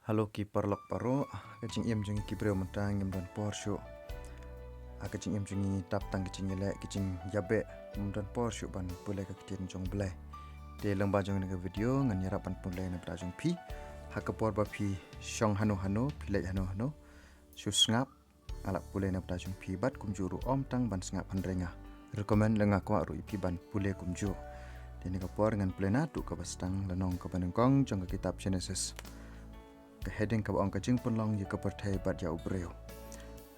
Halo kiper lok paro, kacing im jungi kibreo mentang im dan porsio. Kacing im jungi tap tang kacing yelek kacing yabe dan porsio ban pulai ke ketian jong belai. De lembah jong nega video ngan yarapan pulai na bra jong pi. Hakapor ba pi syong hano pilai hano. Sus ngap alak pulai na bra jong pi bat kumjuru om tang ban sngap handrenga. Rekomen lenga kwa ru pi ban pulai kumju. De nega por ngan pulai na tu ka bastang lanong ka banengkong jong ka kitab Genesis. Ke heading ka ong kajing penlong ya ka pertai bat ya ubreo.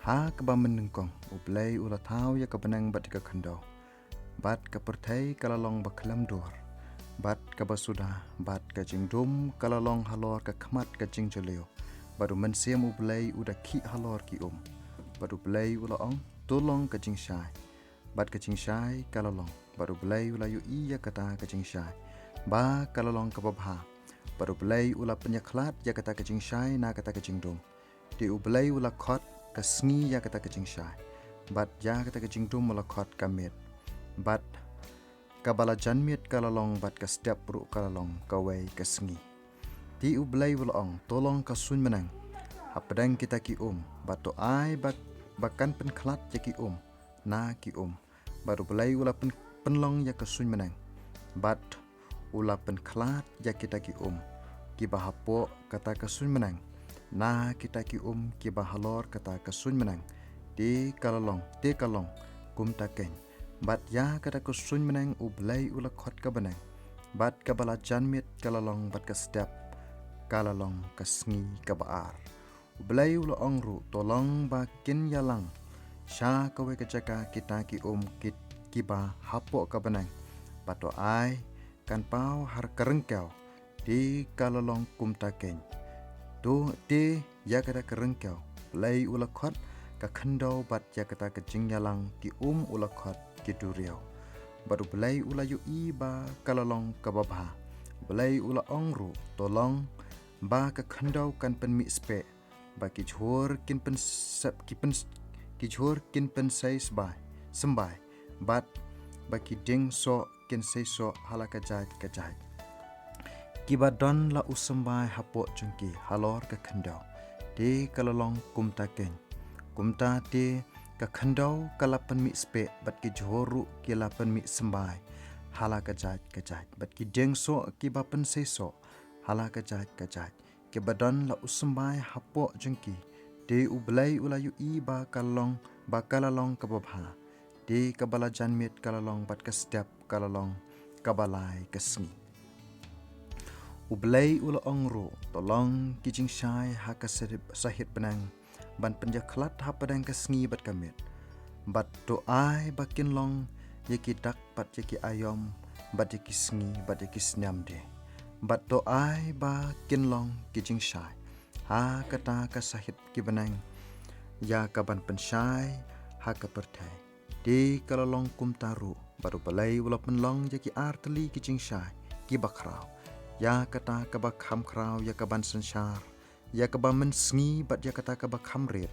Ha ka ba menengkong ublay ula tau ya ka benang bat ka khandau. Bat ka pertai kalalong ba kelam dor. Bat ka ba sudah bat ka jing dum kalalong halor ka khamat ka jing jeleo. Baru mensiam ublay udah ki halor ki Baru ublay ula ong tolong ka jing syai. Bat ka jing syai kalalong. Baru ublay ula yu iya kata ka jing syai. Ba kalalong ka babha. Baru belai ula penyaklat ya kata kecing syai na kata kecing dum. Di ubelai ula kot kesngi ya kata kecing syai. Bat ya kata kecing dum ula kot kamit. Bat kabala janmit kalalong bat ka setiap peruk kalalong kawai kesngi. Di ubelai ula ong tolong kasun menang. Hapadang kita ki bat to ai bakan penklat ya ki na ki Baru belai ula penlong ya kasun menang. Bat ula penklat ya kita ki ki bahapo kata kasun menang na kita ki ki bahalor kata kasun menang di kalong kum takeng bat ya kata kasun menang ublai ula khot ka benang bat ka bala janmit kalalong bat ka step kalalong kasngi ka baar ublai ula ongru tolong ba kin yalang sha kawe ka jaka kita ki ki ba hapo ka benang bato ai kan pau har kerengkau di kalalong kum takeng tu di ya kata kerengkau lay ula khot ka khandau bat ya kata kejing yalang ki ula khot ki duriau baru belai ula yu i ba kalalong ka babha belai ula ongru tolong ba ka khandau kan pen mi spe ba ki jhor kin pen sep ki jhor kin pen sai sembai bat ba ki ding so kin sai so halaka jaj ka jaj kiba don la usambai hapo jengki halor ka khandau di kalalong kumta keng kumta di ka khandau kalapan mi spe bat ki joru ki lapan mi sembai hala ka jaj bat ki dengso ki bapan seso hala ka jaj kiba don la usambai hapo jengki di ublai ulayu i ba kalalong ka babha di kabala janmit kalalong bat ka step kalalong kabalai kesngi ublay ula ongro tolong kijing syai haka sahit benang ban penjaklat hapadang kesngi bat kamit bat doai bakin long yaki dak bat yaki ayom bat yaki sngi bat yaki snyam de bat doai bakin long kijing syai ha kata ka sahit ki benang ya kaban pensyai haka pertai di kalalong kumtaru baru balai ula penlong yaki arteli kijing syai ki bakrau ya kata kabak ham krau ya kaban sensyar ya kaban mensngi bat ya kata kabak hamrit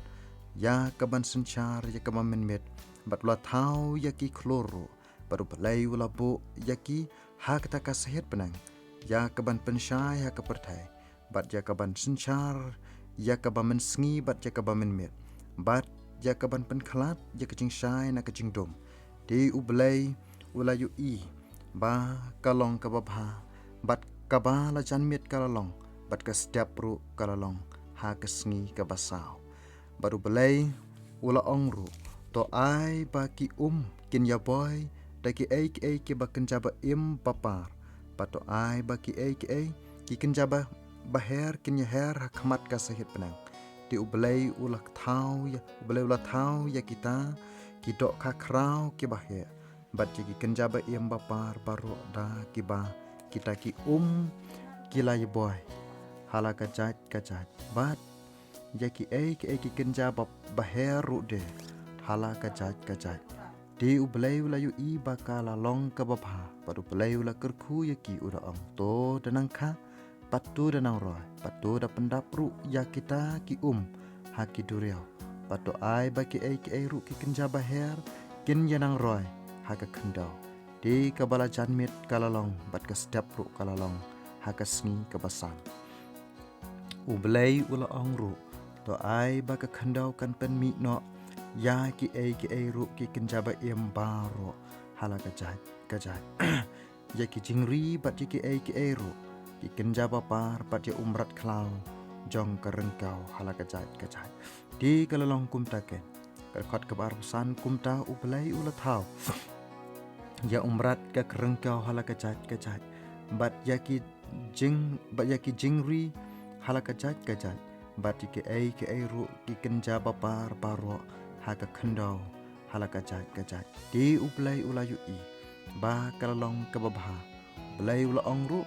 ya kaban sensyar ya kaban menmet bat ula tau ya ki kloro baru belai ula bu ya ki ha kata kasahit benang ya kaban pensyai ha kepertai bat ya kaban sensyar ya kaban mensngi bat ya kaban menmet bat ya kaban penklat ya kecing syai na kecing dom di ublai ula yu i ba kalong kababha bat kabala janmit kalalong bat ka setiap ru kalalong ha kesngi ka basau baru belai ula ongru to ai ba ki kin ya boy da ki ki ba kenjaba papar pato ai ba ki ki kenjaba baher kin ya her ha khamat ka sahit penang di ublai ula thau ya kita ki dok ka krau ki baher bat ki kenjaba papar baru da ki ba kita ki kilai boy hala kajat bat jaki ki kenja baheru de hala kajat di ublai ulayu i bakala long ka babha baru ublai ula kerku yaki ura am to danangka patu danang roy patu da pendapru ya kita ki haki duriau patu ai baki ru ki kenja baher kin yanang roy haka kendau di kabala janmit kalalong bat ka setiap ru kalalong haka sngi kebasan Ublay ula ongru to ai ba ka khandau kan pen mi no ya ki ai ru ki kenjaba em baro hala ka jai ya ki jingri bat ki ai ru ki kenjaba par pat ya umrat klau jong ka rengkau hala ka jai di kalalong kumta ke khot ka bar san kumta ublay ula thau ya umrat ka rengkau hala ka jai bat ya ki jingri hala ka jai bat ki ai ru ki kenjaba par baro ha ka khandau hala ka jai di ublay ula yu i ba kalalong ka babha ublay ula ongru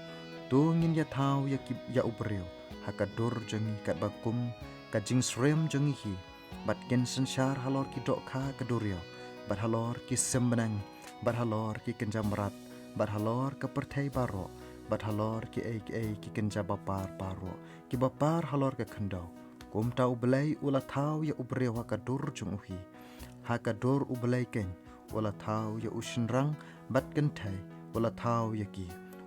tu ngin ya thau ya ubreu ha ka dur jengi kat bakum ka jing srem jengi hi bat ken sanshar halor ki dok kha ka durio bat halor ki sembenang bat halor ki kenjamrat bat halor ka perthai baro bat halor ki ai ki kenjaba par baro ki bapar halor ka khandau kumta ublay ula thau ya ubreu ha ka dur jung uhi ha ka dur ublay ken ula thau ya ushinrang bat kenthai ula thau ya ki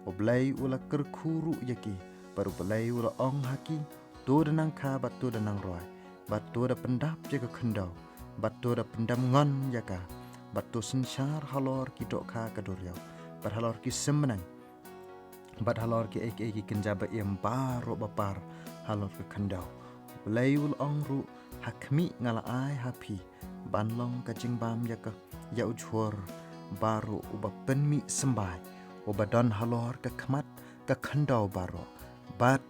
ublay ula kerkhuru ya ki baru ublay ula ong haki tu danang kha bat tu danang roi bat tu da pendap ya ka khandau bat tu da pendam ngon ya ka bat tu sanshar halor ki dok kha ka dur ya bat halor ki semnang bat halor ki ai ki kenjaba em baro bapar halor ka khandau ublay ul ongru hakmi ngala ai happy banlong ka jingbam ya ujhor baru uba penmi sembai uba don halor ka khmat ka khandau baro bat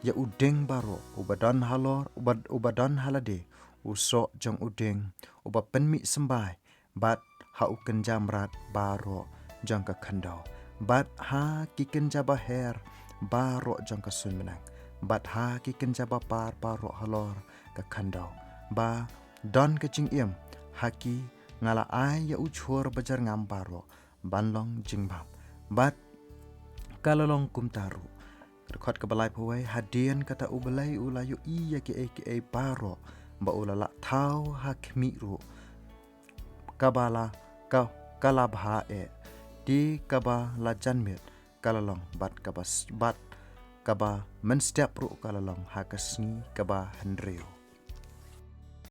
ya udeng baro uba don halor uba don halade uso jong udeng uba penmi sembai bat ha uken jamrat baro jong ka khandau bat ha kiken jaba her baro jong ka sunmenang bat ha kiken jaba par baro halor ka khandau ba don ka jing em haki ngala ai ya uchhor bajar ngam baro banlong jingbam bat kalalong kumtaru khot ka balai phawai hadian kata ublay ulayu iya ki ai baro ba ulala thau hakmi ru kabala ka kalabha e di kaba la janmet kalalong bat kaba men step ru kalalong hakasni kaba handreo